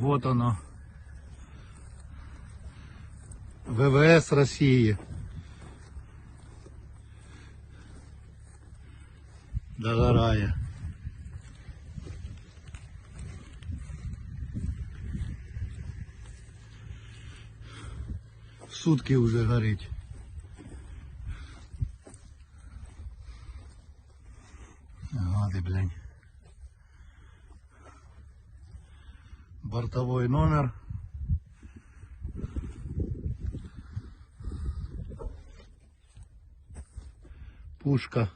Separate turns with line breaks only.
Вот оно. ВВС России. Догорає. Сутки уже горить. Гади, блядь. Бортовой номер. Пушка.